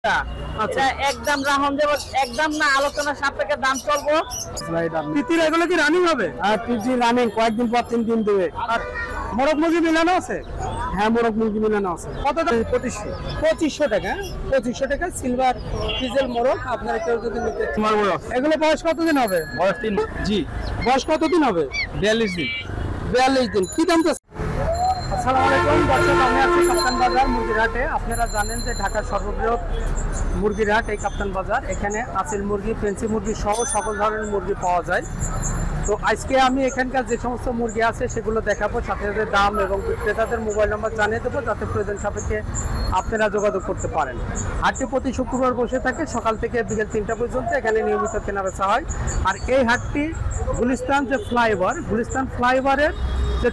আচ্ছা একদম রাহন দেব একদম না আলোচনা সাপেক্ষে দাম চলবো। তিতির এগুলো কি রানিং হবে? আর তিতির রানিং কয়েকদিন পর 3 দিন দেবে। আর মোরগ মুরগি মিলানো আছে? হ্যাঁ মোরগ মুরগি মিলানো আছে। কত দাম? 2500 টাকা। 2500 টাকা সিলভার ডিজেল মোরগ। আপনারা কেউ যদি নিতে তোমার মোরগ এগুলো বয়স কতদিন হবে? বয়স 3 জি বয়স কতদিন হবে? 42 দিন। 42 দিন। কি দাম চাচ্ছেন? আসসালামু আলাইকুম দর্শক, আমি আছি কাপ্তান বাজার মুরগির হাটে। আপনারা জানেন যে ঢাকার সর্ববৃহৎ মুরগির হাট এই কাপ্তান বাজার। এখানে আসিল মুরগি, ফেন্সি মুরগি সহ সকল ধরনের মুরগি পাওয়া যায়। তো আজকে আমি এখানকার যে সমস্ত মুরগি আছে সেগুলো দেখাবো, সাথে সাথে দাম এবং ক্রেতাদের মোবাইল নাম্বার জানিয়ে দেবো, যাতে প্রয়োজন সাপেক্ষে আপনারা যোগাযোগ করতে পারেন। হাটটি প্রতি শুক্রবার বসে থাকে সকাল থেকে বিকেল 3টা পর্যন্ত। এখানে নিয়মিত কেনাবেচা হয়। আর এই হাটটি গুলিস্তান যে ফ্লাইওভার, গুলিস্তান ফ্লাইওভারের যে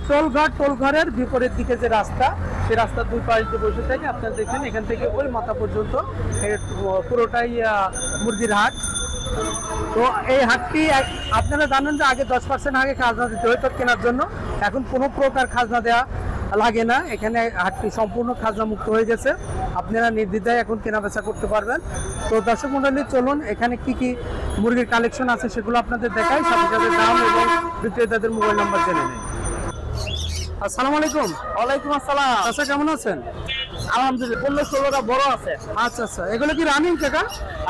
টোলঘরের বিপরীত দিকে যে রাস্তা, সেই রাস্তার দুই পাশে বসে থাকে। আপনারা দেখেন এখান থেকে ওই মাথা পর্যন্ত পুরোটাই মুরগির হাট। তো এই হাটটি আপনারা জানেন যে আগে 10% আগে খাজনা দিতে হতো কেনার জন্য, এখন কোনো প্রকার খাজনা দেওয়া লাগে না। এখানে হাটটি সম্পূর্ণ খাজনা মুক্ত হয়ে গেছে। আপনারা নির্দ্বিধায় এখন কেনাবেচা করতে পারবেন। তো দর্শক মণ্ডলী, চলুন এখানে কি কি মুরগির কালেকশন আছে সেগুলো আপনাদের দেখাই, সাথে সাথে দাম এবং বিক্রেতাদের মোবাইল নাম্বার জেনে নেই। আসসালামু আলাইকুম। ওয়ালাইকুম আসসালাম। আচ্ছা, কেমন আছেন? আলহামদুলিল্লাহ 15-16টা বড় আছে। আচ্ছা আচ্ছা, এগুলো কি রানিং কাকা?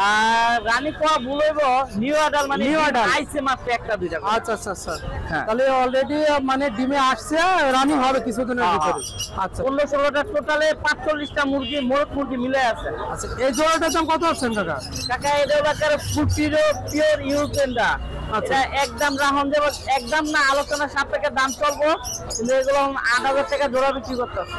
আর রানী কোয়া ভুলইব নিউ আডাল মানে নিউ আডাল আইছে মাত্র একটা দুইটা। আচ্ছা আচ্ছা আচ্ছা, হ্যাঁ। তাহলে অলরেডি মানে ডিমে আসছে, রানিং হবে কিছুদিনের ভিতরে। আচ্ছা 15-16টা টোটালে 45টা মুরগি মোরগ মুরগি মিলে আছে। আচ্ছা, এই জোড়াটার দাম কত আছেন কাকা? কাকা এটা হলো ফুল পিওর ইউরোপিয়ানটা। আচ্ছা। এটা একদম রাহন দেব একদম না আলোচনা সাপেক্ষে দাম চলবো, কিন্তু এগুলো 8,000 টাকা জোড়া বিক্রি করতে হবে।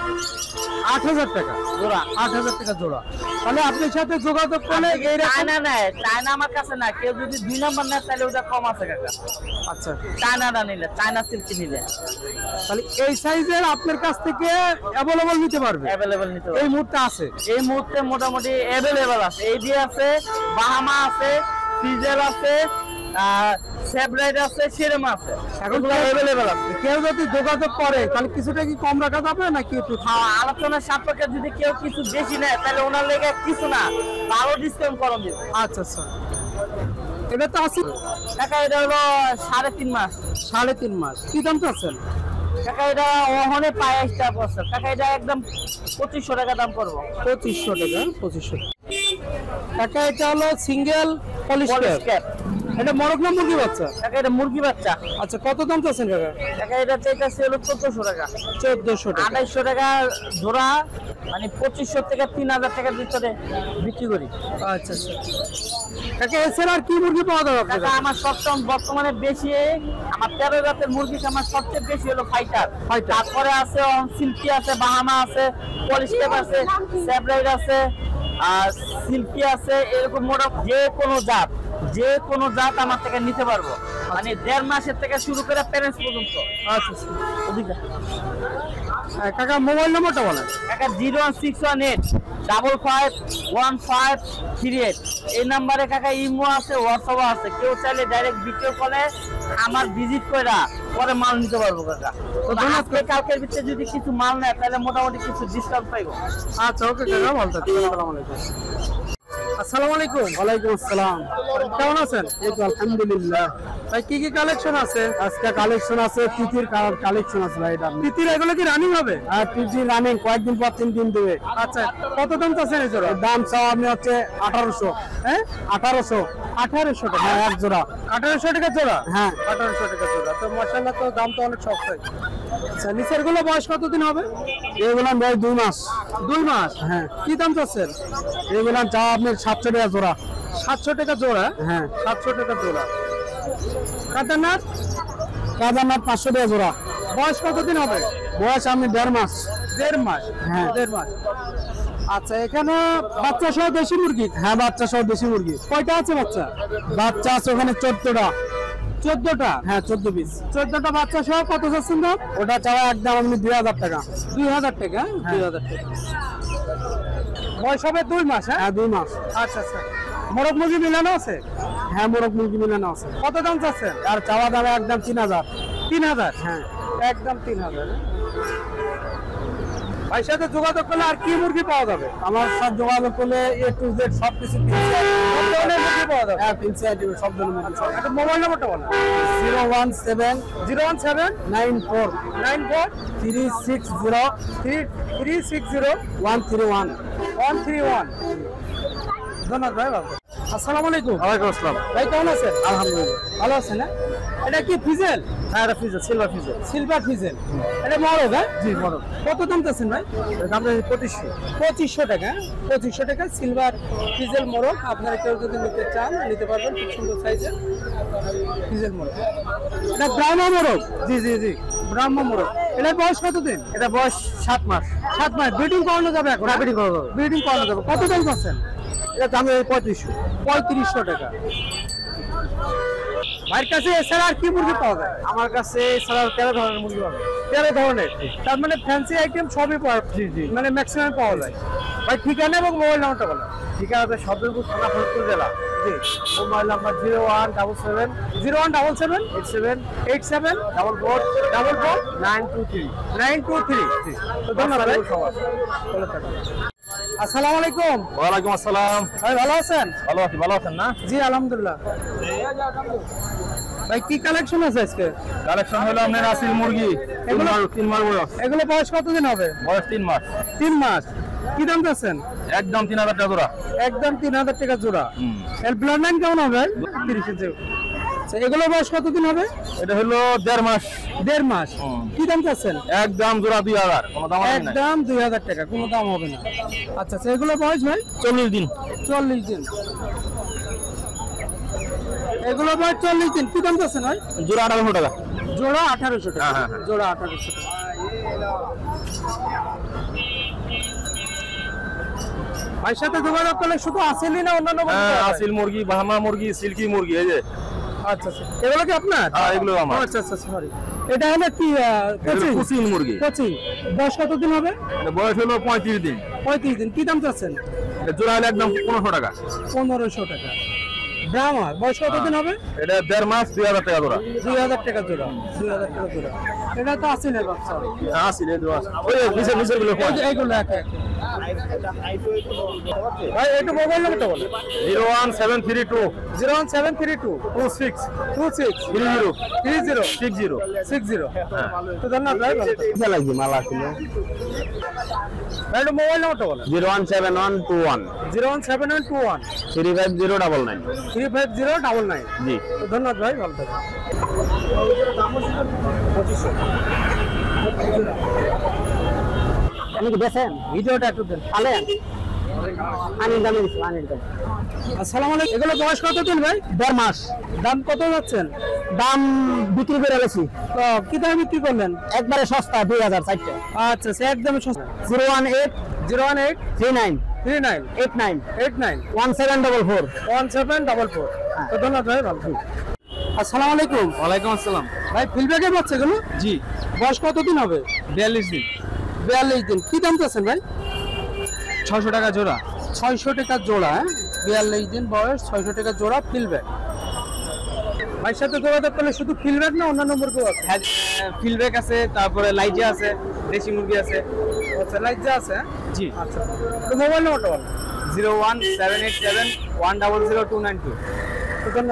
8,000 টাকা জোড়া। 8,000 টাকা জোড়া। তাহলে আপনার সাথে যোগাযোগ করলে এই চায়না নেয়, চায়না আমার কাছে না, কেউ যদি 2 নম্বর নেয় তাহলে ওটা কম আছে কাকা। আচ্ছা, চায়নাটা নিলে, চায়না সিল্কি নিলে তাহলে এই সাইজের আপনার কাছ থেকে অ্যাভেলেবল নিতে পারবে? অ্যাভেলেবল নিতে হবে। এই মুহূর্তে আছে? এই মুহূর্তে মোটামুটি অ্যাভেলেবল আছে। এইডি আছে, বাহামা আছে, ফ্রিজেল আছে, সেভরাইড আছে, সেরেম আছে, এগুলো অ্যাভেলেবল আছে। কেউ যদি যোগাযোগ করে তাহলে কিছুটা কি কম রাখা যাবে নাকি একটু? আলোচনার সাপেক্ষে যদি কেউ কিছু বেশি নেয় তাহলে ওনার লেগে কিছু না, ভালো ডিসকাউন্ট করা দিবে। আচ্ছা আচ্ছা, এটা তো আছে টাকা এটা হলো 3.5 মাস। 3.5 মাস। কি দাম চাচ্ছেন? টাকা এটা ওখানে পায় একটা বছর। টাকা এটা একদম 2500 টাকা দাম করবো। 2500 টাকা। 2500 টাকা। এটা হলো সিঙ্গেল পলিশ ক্যাপ। এটা মোরগ না মুরগি বাচ্চা? টাকা এটা মুরগি বাচ্চা। আচ্ছা, কত দাম চাচ্ছেন কাকা? টাকা এটা চাইতেছে হলো 1400 টাকা। 1400 টাকা। 2800 টাকা জোড়া, মানে 2500 থেকে 3000 টাকার ভিতরে বিক্রি করি। আচ্ছা আচ্ছা কাকা, এছাড়া আর কি মুরগি পাওয়া যাবে আপনার টাকা কাছে? আমার সবচেয়ে বর্তমানে বেশি, আমার 13 জাতের মুরগি আমার সবচেয়ে বেশি হলো ফাইটার। তারপরে আছে সিল্কি আছে, বাহামা আছে, পলিশ ক্যাপ আছে, সেভরাইড আছে, আর সিল্কি আছে। এরকম মোটা যে কোনো জাত আমার থেকে নিতে পারবো, মানে 1.5 মাসের থেকে শুরু করে প্যারেন্টস পর্যন্ত। আচ্ছা আচ্ছা, কাকা মোবাইল নম্বরটা বলেন। টাকা 01618551538। এই নাম্বারে কাকা ইমো আছে, হোয়াটসঅ্যাপ আছে। কেউ চাইলে ডাইরেক্ট ভিডিও কলে আমার ভিজিট করে পরে মাল নিতে পারবো কাকা। তো আজকে কালকের ভিতরে যদি কিছু মাল নেয় তাহলে মোটামুটি কিছু ডিসকাউন্ট পাইবো। আচ্ছা ওকে কাকা, ভালো থাকবেন। আসসালামু আলাইকুম। আসসালামু আলাইকুম। ওয়ালাইকুম আসসালাম। কেমন আছেন? এই তো আলহামদুলিল্লাহ। ভাই কি কি কালেকশন আছে? আজকে কালেকশন আছে, তিতির কালেকশন আছে ভাই। এটা তিতির এগুলো কি রানিং হবে? আর তিতির রানিং কয়েকদিন পর 3 দিন দেবে। আচ্ছা, কত দাম চাচ্ছেন এই জোড়া? দাম চাও আপনি হচ্ছে 1800। হ্যাঁ 1800। 1800 টাকা। হ্যাঁ, এক জোড়া। 1800 টাকা জোড়া? হ্যাঁ 1800 টাকা জোড়া। তো মাশাআল্লাহ, তো দাম তো অনেক সস্তায়। আচ্ছা, নিচের গুলো বয়স কতদিন হবে? এগুলো ভাই 2 মাস। 2 মাস। হ্যাঁ। কি দাম চাচ্ছেন? এগুলো চাও আপনি 700 টাকা জোড়া। 700 টাকা জোড়া? হ্যাঁ 700 টাকা জোড়া। কাতারনাথ? কাদারনাথ 500 টাকা জোড়া। বয়স কতদিন হবে? বয়স আপনি 1.5 মাস। 1.5 মাস। হ্যাঁ। 1.5 মাস। আচ্ছা, এখানে বাচ্চা সহ দেশি মুরগি? হ্যাঁ, বাচ্চা সহ দেশি মুরগি। কয়টা আছে বাচ্চা? বাচ্চা আছে ওখানে 14টা। 14টা? হ্যাঁ 14 পিস। 14টা বাচ্চা সহ কত চাচ্ছেন দাম? ওটা চাওয়া একদম আপনি 2000 টাকা। 2000 টাকা। 2000 টাকা। বয়স হবে 2 মাস? হ্যাঁ হ্যাঁ 2 মাস। আচ্ছা আচ্ছা, মোরগ মুরগি মিলানো আছে? হ্যাঁ মোরগ মুরগি মিলানো আছে। কত দাম চাচ্ছেন? আর চাওয়া দাম একদম 3000। 3000? হ্যাঁ একদম 3000। ভাই সাথে যোগাযোগ করলে আর কি মুরগি পাওয়া যাবে? আমার সব যোগাযোগ করলে A to Z সব কিছু সব ধরনের মুরগি পাওয়া যাবে। হ্যাঁ ফেন্সি আইটেম সব ধরনের মুরগি পাওয়া একটা মোবাইল নাম্বারটা বলেন। 017 017 94 94 360 360 131 131। ধন্যবাদ ভাই। বাবা আসসালামু আলাইকুম। ওয়ালাইকুম আসসালাম। ভাই কেমন আছেন? আলহামদুলিল্লাহ। ভালো আছেন না? এটা কি ফিজেল? হ্যাঁ এটা ফিজেল, সিলভার ফিজেল। সিলভার ফিজেল। এটা বড় হ্যাঁ? জি বড়। কত দাম চাচ্ছেন ভাই? এর দাম 2500। 2500 টাকা। 2500 টাকা সিলভার ফিজেল মোরগ। আপনারা কেউ যদি নিতে চান নিতে পারবেন, খুব সুন্দর সাইজের ফিজেল মোরগ। এটা ব্রাহ্মা মোরগ। জি জি জি। ব্রাহ্মা মোরগ। এটার বয়স কতদিন? এটা বয়স 7 মাস। 7 মাস। ব্রিডিং করানো যাবে এখন? ব্রিডিং করা যাবে। ব্রিডিং করানো যাবে। কত দাম চাচ্ছেন? এটা দাম 3500। 3500 টাকা। ভাইয়ের কাছে এছাড়া আর কি মুরগি পাওয়া যায়? আমার কাছে এছাড়া 13 ধরনের মুরগি পাবে। 13 ধরনের। তার মানে ফ্যান্সি আইটেম সবই পাওয়া, জি জি। মানে ম্যাক্সিমাম পাওয়া যায়। ভাই ঠিকানা এবং মোবাইল নাম্বারটা বলেন। ঠিকানাতে সদরপুর থানা ফরিদপুর জেলা। জি। Mobile number 0177 0177 87 87 44 44 923। 923। জি। তো ধন্যবাদ ভাই। সবার। ভালো থাকুন। আসসালামু আলাইকুম। ওয়ালাইকুম আসসালাম। ভাই ভালো আছেন? ভালো আছি, ভালো আছেন না? জি আলহামদুলিল্লাহ। ভাই কি কালেকশন আছে আজকে? কালেকশন হলো আপনার আসিল মুরগি। এগুলো- 3 মাস বয়স। এগুলো বয়স কতদিন হবে? বয়স 3 মাস। 3 মাস। কি দাম চাচ্ছেন? একদম 3000 টাকা জোড়া। একদম 3000 টাকা জোড়া। এর ব্লাড লাইন কেমন হবে? 30 ইঞ্চি। আচ্ছা, এগুলো বয়স কতদিন হবে? এটা হলো 1.5 মাস। 1.5 মাস। কি দাম চাচ্ছেন? একদম জোড়া 2000। কোনো দাম আছে না। একদম 2000 টাকা, কোনো দাম হবে না। আচ্ছা আচ্ছা, এগুলো বয়স ভাই? 40 দিন। 40 দিন। এগুলো বয়স 40 দিন। কি দাম চাচ্ছেন ভাই? জোড়া 1800 টাকা। জোড়া 1800 টাকা। হ্যাঁ, হ্যাঁ, হ্যাঁ। জোড়া 1800 টাকা। ভাইয়ের সাথে যোগাযোগ করলে শুধু আসেনই না অন্যান্য মুরগি হ্যাঁ, পাওয়া যায়? আসিল মুরগি, বাহামা মুরগি, সিল্কি মুরগি এই যে। আচ্ছা আচ্ছা, এগুলো কি আপনার? হ্যাঁ, এগুলো আমার। ও, আচ্ছা আচ্ছা, সরি। এটা হলো কি এগুলো কুচিন মুরগি। কোচিং। বয়স কতদিন হবে? এটা বয়স হলো 35 দিন। 35 দিন। কি দাম চাচ্ছেন? এটা জোড়া হলো একদম 1500 টাকা। 1500 টাকা। ব্রাহ্মা বয়স কতদিন হবে? এটা 1.5 মাস 2000 টাকা জোড়া। 2000 টাকা জোড়া। 2000 টাকা জোড়া। এটা তো আসিলের বাচ্চা। আসিল এই জোড়া। ওই নিচে নিচের গুলো এই যে এইগুলো একে একে। ভাই একটু মোবাইল নাম্বারটা বলেন। 01732 01732 26 26 30 30 60। 60। তো ধন্যবাদ ভাই। ভালো থাকবেন। যা লাগবে মালা ছিল। ভাই একটু মোবাইল নাম্বারটা বলেন। 0171121 01721 35099। 35099। জি। তো ধন্যবাদ ভাই, ভালো থাকবেন। আপনি কি দেখেন ভিডিওটা একটু দেন। পালেন আনির দামে দিচ্ছি আনির দাম আসসালামু আলাইকুম। এগুলো বয়স কতদিন ভাই? 1.5 মাস। দাম কত যাচ্ছেন? দাম বিক্রি করে গেছি তো কি দামে বিক্রি করলেন? একবারে সস্তা 2000 চারটে। আচ্ছা, সে একদমই সস্তা। 018 018 39 39 89 89 1744। 1744। তো ধন্যবাদ ভাই, ভালো থাকবেন। আসসালামু আলাইকুম। ওয়ালাইকুম আসসালাম। ভাই ফিল্ডব্যাকের বাচ্চা এগুলো? জি। বয়স কতদিন হবে? 42 দিন। 42 দিন। কি দাম চাচ্ছেন ভাই? 600 টাকা জোড়া। 600 টাকা জোড়া। 42 দিন বয়স, 600 টাকা জোড়া ফিল্ডব্যাক। ভাইয়ের সাথে যোগাযোগ করলে শুধু ফিল্ডব্যাক না অন্যান্য মুরগিও আছে? ফিল্ডব্যাক আছে, তারপরে লাইজা আছে, দেশি মুরগি আছে। আচ্ছা, লাইজা আছে হ্যাঁ? জি। আচ্ছা, তো মোবাইল নাম্বারটা বল। 01787 100 292। তো ধন্যবাদ।